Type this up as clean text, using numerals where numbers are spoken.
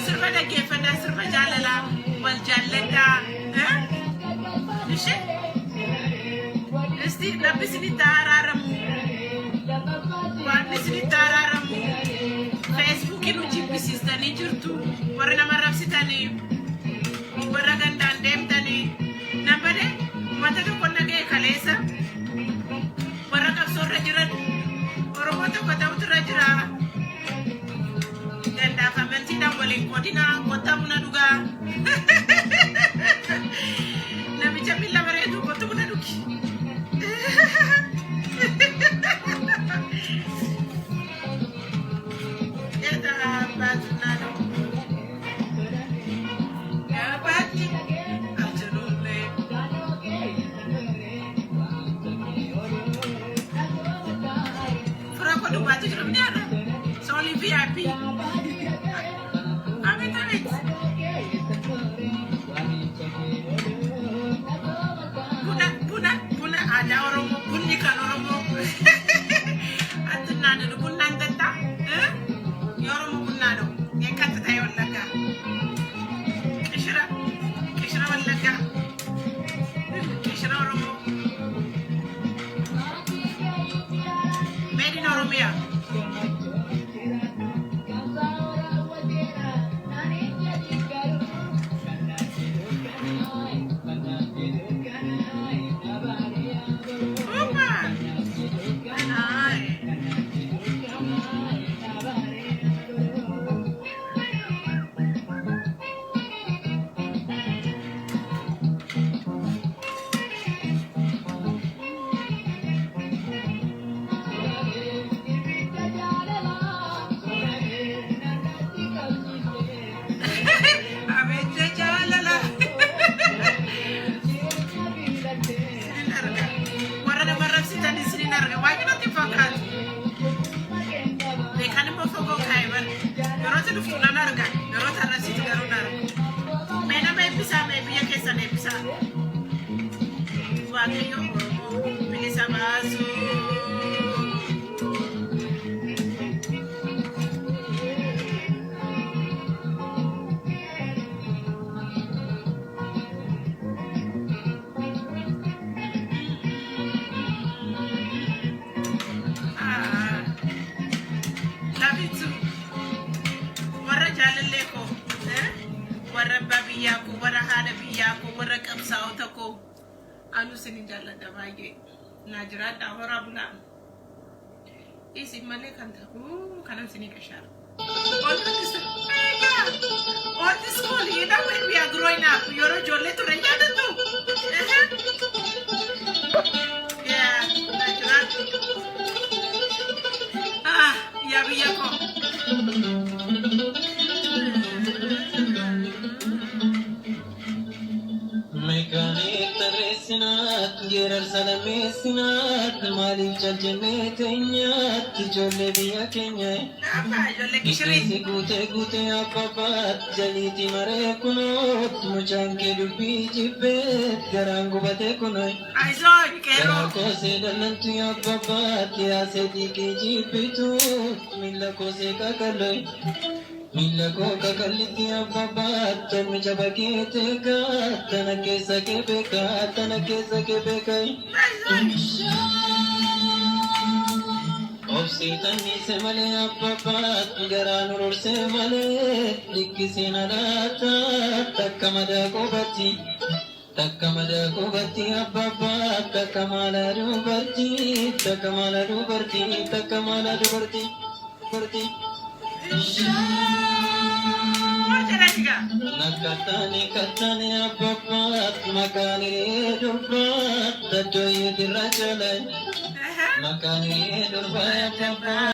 Sirba dhaggeeffannaa sirba jaalalaa wal jaalladhaa. Ishee isti rabbi isinitti araaramu waan isinitti araaramu feesbuukiin jibbisiistanii jirtu warra nama rabsitanii warra gandaan deemtanii namade wanta tokko nagee kaleessa warra qabsoorra jiran Oromoo tokko ta'utu irra jira. Gandaa kamantiidhaan waliin qoodinaa qotaa buna dhugaa. Namicha miila bareedu qotu buna dhugi. It's only VIP. Buna ada Oromo, bunyi kan Oromo. Aduh nada, buna teta, ya Oromo buna dong. Yang kata saya walaga, Kishra walaga, Kishra Oromo. Made in Oromia. Anu sini jalan dah baik, najurat dah orang bulan. Isi mana kan tahu, kanan sini kesar. All this school, you know when we are growing up, you're jolly to rent ada tu. Yeah, najurat. Ya biar kok. Gerar salame sinat mali jalne tenya tijole biya kenya isi gute gute apapat jaliti mare kuno mujange dubi jibe garangu bate kuno aizoi kero ko se dalantu apapat ya se dike jibe tu milla ko se kakaloi Mila ko kakaliti ababat mi jabagite ka tanake sake beka Opsi tani se male ababat garanur se male likisi narata takamada ko bati ababat takamala rubarti Nakatani apapat makani durbat tajoy dirajale makani durbat